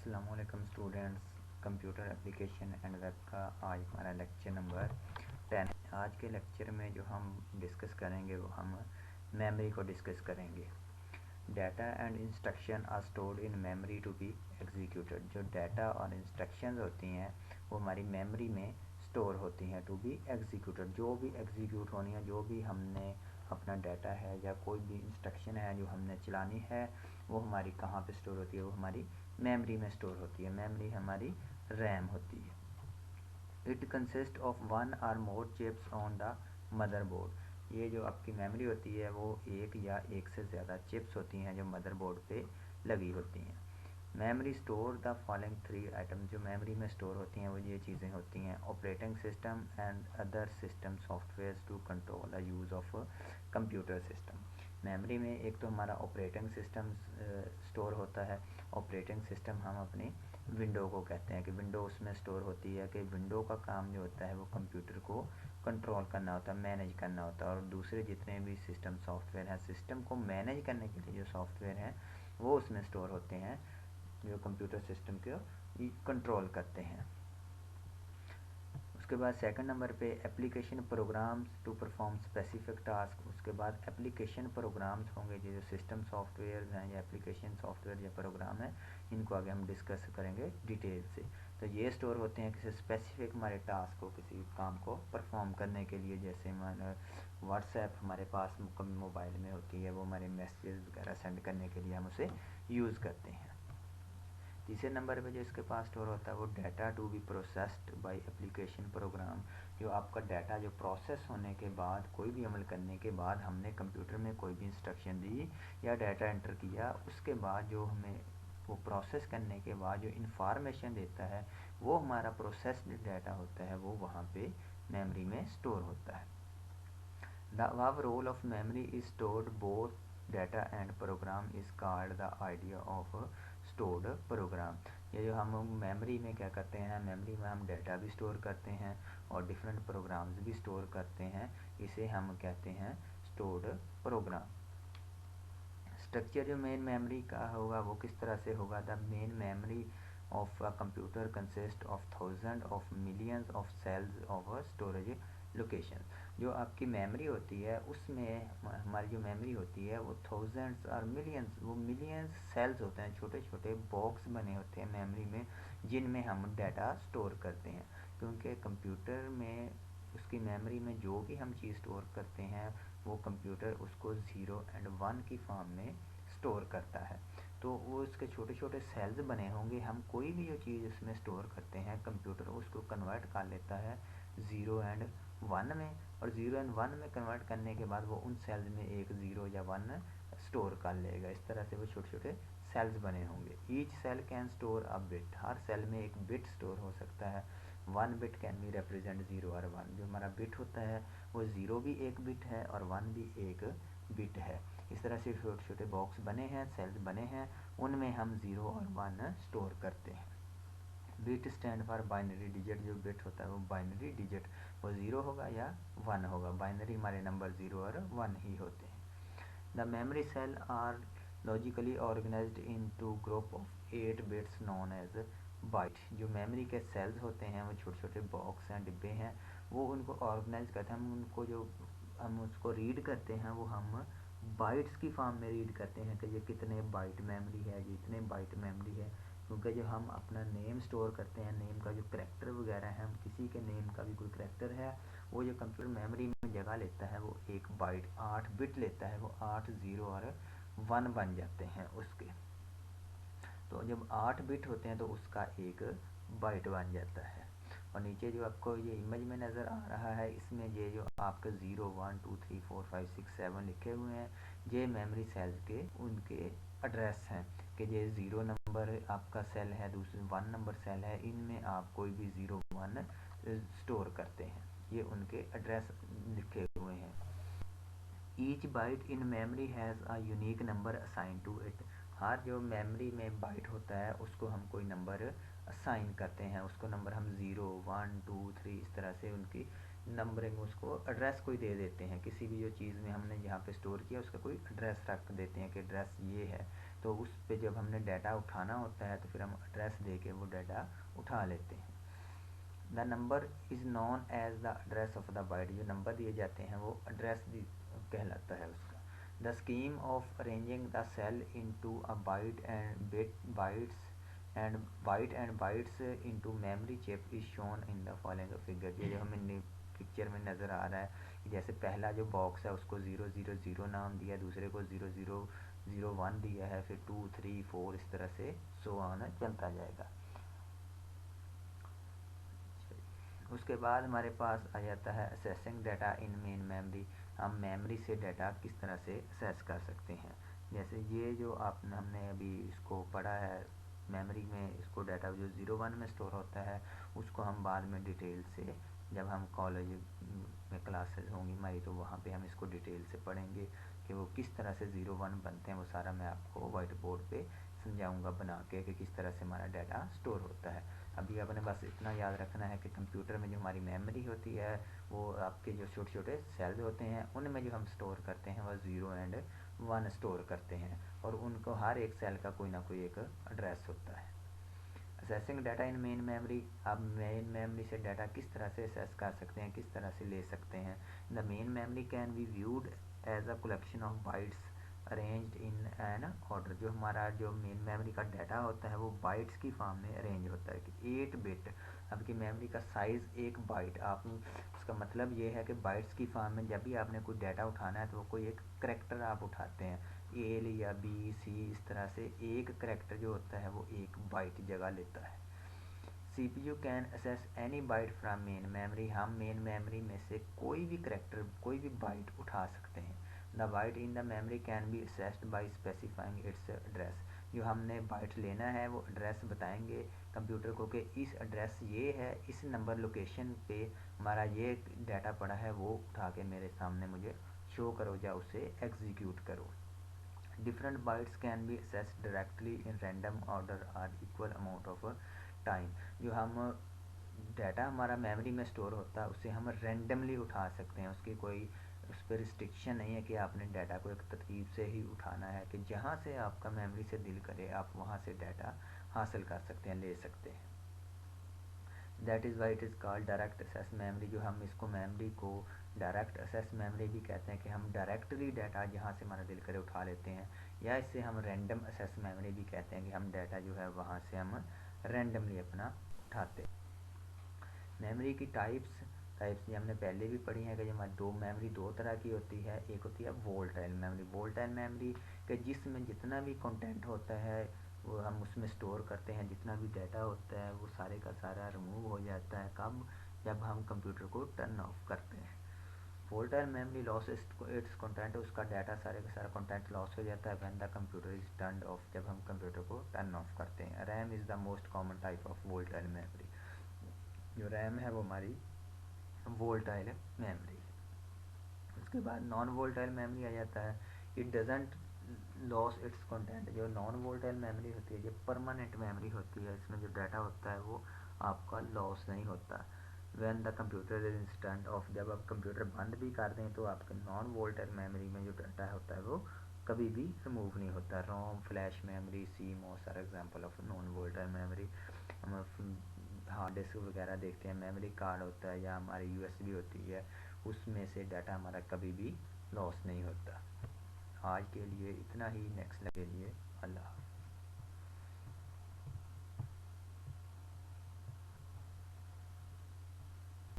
अस्सलामुअलैकुम students. Computer application and web का आज हमारा लेक्चर नंबर 10 है। आज के लेक्चर में जो हम डिस्कस करेंगे वो हम मेमोरी को डिस्कस करेंगे। Data and instruction are stored in memory to be executed. जो डाटा और इंस्ट्रक्शंस होती हैं वो हमारी मेमोरी में स्टोर होती हैं टू बी एग्जीक्यूटेड। जो भी एग्जीक्यूट होनी है, जो भी हमने अपना डाटा है या कोई भी इंस्ट्रक्शन है जो हमने चलानी है, वो हमारी कहाँ पे स्टोर होती है? वो हमारी मेमोरी में स्टोर होती है। मेमोरी हमारी रैम होती है। It consist of one or more chips on the motherboard. ये जो आपकी मेमोरी होती है वो एक या एक से ज़्यादा चिप्स होती हैं जो मदरबोर्ड पे लगी होती हैं। Memory store the following 3 item. जो मेमोरी में स्टोर होती हैं वो ये चीज़ें होती हैं: operating system and other system software to control the use of computer system. Memory में एक तो हमारा ऑपरेटिंग सिस्टम स्टोर होता है। ऑपरेटिंग सिस्टम हम अपनी विंडो को कहते हैं कि विंडो उसमें स्टोर होती है कि विंडो का काम जो होता है वो कंप्यूटर को कंट्रोल करना होता है, मैनेज करना होता है। और दूसरे जितने भी सिस्टम सॉफ्टवेयर हैं, सिस्टम को मैनेज करने के लिए जो सॉफ्टवेयर हैं वो उसमें स्टोर होते हैं जो कंप्यूटर सिस्टम को कंट्रोल करते हैं। उसके बाद सेकंड नंबर पे application programs to perform specific task. उसके बाद एप्लीकेशन प्रोग्राम्स होंगे जो सिस्टम सॉफ्टवेयर हैं या एप्लीकेशन सॉफ्टवेयर या प्रोग्राम है, इनको आगे हम डिस्कस करेंगे डिटेल से। तो ये स्टोर होते हैं किसी स्पेसिफिक हमारे टास्क को, किसी काम को परफॉर्म करने के लिए। जैसे मान व्हाट्सएप हमारे पास मोबाइल में होती है, वो हमारे मैसेज वगैरह सेंड करने के लिए हम उसे यूज़ करते हैं। तीसरे नंबर पे जो इसके पास स्टोर होता है वो data to be processed by application program. जो आपका डाटा जो प्रोसेस होने के बाद, कोई भी अमल करने के बाद, हमने कंप्यूटर में कोई भी इंस्ट्रक्शन दी या डाटा एंटर किया, उसके बाद जो हमें वो प्रोसेस करने के बाद जो इंफॉर्मेशन देता है वो हमारा प्रोसेस्ड डाटा होता है, वो वहाँ पे मेमोरी में स्टोर होता है। The role of memory is stored both data and program is called the idea of stored program। ये जो हम मेमोरी में क्या करते हैं, मेमोरी में हम डाटा भी स्टोर करते हैं और डिफरेंट प्रोग्राम्स भी स्टोर करते हैं, इसे हम कहते हैं स्टोर्ड प्रोग्राम। स्ट्रक्चर जो मेन मेमोरी का होगा वो किस तरह से होगा? The main memory of a computer consist of thousand of millions of cells of storage location. जो आपकी मेमोरी होती है उसमें हमारी जो मेमोरी होती है वो थाउजेंड्स और मिलियंस, वो मिलियंस सेल्स होते हैं, छोटे छोटे बॉक्स बने होते हैं मेमोरी में जिनमें हम डाटा स्टोर करते हैं। क्योंकि कंप्यूटर में उसकी मेमोरी में जो भी हम चीज़ स्टोर करते हैं वो कंप्यूटर उसको 0 एंड 1 की फॉर्म में स्टोर करता है। तो वो उसके छोटे छोटे सेल्स बने होंगे, हम कोई भी जो चीज़ उसमें स्टोर करते हैं कंप्यूटर उसको कन्वर्ट कर लेता है 0 एंड 1 में, और 0 एंड 1 में कन्वर्ट करने के बाद वो उन सेल्स में एक 0 या 1 स्टोर कर लेगा। इस तरह से वो छोटे छोटे सेल्स बने होंगे। Each cell can store a bit. हर सेल में एक बिट स्टोर हो सकता है। 1 बिट कैन बी रिप्रेजेंट 0 और 1। जो हमारा बिट होता है वो 0 भी एक बिट है और 1 भी एक बिट है। इस तरह से छोटे छोटे बॉक्स बने हैं, सेल्स बने हैं, उनमें हम 0 और 1 स्टोर करते हैं। Bit stand for binary digit. जो बिट होता है वो बाइनरी डिजिट, वो 0 होगा या 1 होगा। बाइनरी हमारे नंबर 0 और 1 ही होते हैं। The memory cell are logically organised into group of 8 bits known as byte. जो मेमोरी के सेल्स होते हैं वो छोटे छोटे बॉक्स हैं, डिब्बे हैं, वो उनको ऑर्गेनाइज करते हैं। हम उनको जो हम उसको रीड करते हैं वो हम बाइट्स की फॉर्म में रीड करते हैं कि ये कितने बाइट मेमोरी है, ये इतने बाइट मेमोरी है। क्योंकि जो हम अपना नेम स्टोर करते हैं, नेम का जो करैक्टर वगैरह है, हम किसी के नेम का भी कोई करैक्टर है, वो जो कंप्यूटर मेमोरी में जगह लेता है वो एक बाइट 8 बिट लेता है, वो 8 0 और 1 बन जाते हैं उसके। तो जब 8 बिट होते हैं तो उसका एक बाइट बन जाता है। और नीचे जो आपको ये इमेज में नज़र आ रहा है, इसमें ये जो आपके 0 1 2 3 4 5 6 7 लिखे हुए हैं, ये मेमोरी सेल्स के उनके एड्रेस हैं कि ये 0 नंबर आपका सेल है, दूसरे 1 नंबर सेल है, इनमें आप कोई भी 0 1 स्टोर करते हैं, ये उनके एड्रेस लिखे हुए हैं। Each byte in memory has a unique number assign to it. हर जो मेमोरी में बाइट होता है उसको हम कोई नंबर असाइन करते हैं, उसको नंबर हम 0 1 2 3 इस तरह से उनकी नंबरिंग, उसको एड्रेस कोई दे देते हैं। किसी भी जो चीज़ में हमने जहाँ पे स्टोर किया उसका कोई एड्रेस रख देते हैं कि एड्रेस ये है। तो उस पे जब हमने डाटा उठाना होता है तो फिर हम एड्रेस दे के वो डाटा उठा लेते हैं। The number is known as the address of the byte, जो नंबर दिए जाते हैं वो एड्रेस कहलाता है उसका। The scheme of arranging the cell into a byte and bytes into memory chip is shown in the following figure. ये जो हमें पिक्चर में नज़र आ रहा है कि जैसे पहला जो बॉक्स है उसको 000 नाम दिया, दूसरे को 0001 दिया है, फिर 2 3 4 इस तरह से सो ऑन चलता जाएगा। उसके बाद हमारे पास आ जाता है assessing data in main memory. हम मेमोरी से डाटा किस तरह से असेस कर सकते हैं। जैसे ये जो हमने अभी इसको पढ़ा है मेमोरी में, इसको डाटा जो 01 में स्टोर होता है उसको हम बाद में डिटेल से, जब हम कॉलेज में क्लासेस होंगी हमारी तो वहाँ पे हम इसको डिटेल से पढ़ेंगे कि वो किस तरह से 01 बनते हैं। वो सारा मैं आपको वाइट बोर्ड पे समझाऊंगा बना के कि किस तरह से हमारा डाटा स्टोर होता है। अभी आपने बस इतना याद रखना है कि कंप्यूटर में जो हमारी मेमोरी होती है वो आपके जो छोटे छोटे सेल्स होते हैं उनमें जो हम स्टोर करते हैं वह 0 एंड 1 स्टोर करते हैं, और उनको हर एक सेल का कोई ना कोई एक एड्रेस होता है। Assessing data in main memory, आप मेन मेमोरी से डाटा किस तरह से असेस कर सकते हैं, किस तरह से ले सकते हैं। The main memory can be viewed as a collection of bytes arranged in an order. जो हमारा जो मेन मेमोरी का डाटा होता है वो बाइट्स की फॉर्म में अरेंज होता है कि 8 बिट आपकी मेमोरी का साइज़ 1 बाइट। आप उसका मतलब ये है कि बाइट्स की फॉर्म में जब भी आपने कोई डाटा उठाना है तो वो कोई एक करेक्टर आप उठाते हैं, ए या बी सी, इस तरह से एक करेक्टर जो होता है वो 1 बाइट जगह लेता है। CPU can access any byte from main memory. हम मेन मेमोरी में से कोई भी करेक्टर, कोई भी बाइट उठा सकते हैं। The byte in the memory can be accessed by specifying its address. जो हमने बाइट लेना है वो एड्रेस बताएंगे कंप्यूटर को कि इस एड्रेस ये है, इस नंबर लोकेशन पे हमारा ये डाटा पड़ा है, वो उठा के मेरे सामने मुझे शो करो या उसे एग्जीक्यूट करो। Different bytes can be accessed directly in random order or equal amount of time। जो हम डाटा हमारा मेमोरी में स्टोर होता है उसे हम रेंडमली उठा सकते हैं, उसकी कोई उस पर रिस्ट्रिक्शन नहीं है कि आपने डाटा को एक तरतीब से ही उठाना है, कि जहाँ से आपका मेमोरी से दिल करे आप वहाँ से डाटा हासिल कर सकते हैं, ले सकते हैं। That is why it is called direct access memory. जो हम इसको मेमोरी को डायरेक्ट एसेस मेमोरी भी कहते हैं कि हम डायरेक्टली डाटा जहाँ से हमारा दिल करे उठा लेते हैं, या इससे हम रैंडम एसेस मेमोरी भी कहते हैं कि हम डाटा जो है वहाँ से हम रैंडमली अपना उठाते हैं। मेमोरी की टाइप्स ये हमने पहले भी पढ़ी है कि जो हमारी मेमोरी दो तरह की होती है। एक होती है वोलेटाइल मेमोरी। वोलेटाइल मेमोरी के जिसमें जितना भी कंटेंट होता है वो हम उसमें स्टोर करते हैं, जितना भी डाटा होता है वो सारे का सारा रिमूव हो जाता है। कब? जब हम कंप्यूटर को टर्न ऑफ करते हैं। Volatile memory loss it's content, उसका डाटा सारे का सारा कंटेंट लॉस हो जाता है when the computer is turn off, जब हम कंप्यूटर को टर्न ऑफ करते हैं। RAM is the most common type of volatile memory. जो रैम है वो हमारी वोलेटाइल मेमोरी है। उसके बाद नॉन वोलेटाइल मेमोरी आ जाता है। It doesn't loss it's content. जो नॉन वोलेटाइल मेमोरी होती है, जो परमानेंट मेमोरी होती है, इसमें जो डाटा होता है वो आपका लॉस नहीं होता। When the computer is instant of, जब आप कंप्यूटर बंद भी कर दें तो आपके नॉन वोलेटाइल मेमोरी में जो डाटा होता है वो कभी भी रिमूव नहीं होता। रोम, flash memory, CMOS are example of non volatile memory. हम हार्ड डिस्क वगैरह देखते हैं, मेमोरी कार्ड होता है या हमारी यूएसबी होती है, उसमें से डाटा हमारा कभी भी लॉस नहीं होता। आज के लिए इतना ही, नेक्स्ट के लिए अल्लाह।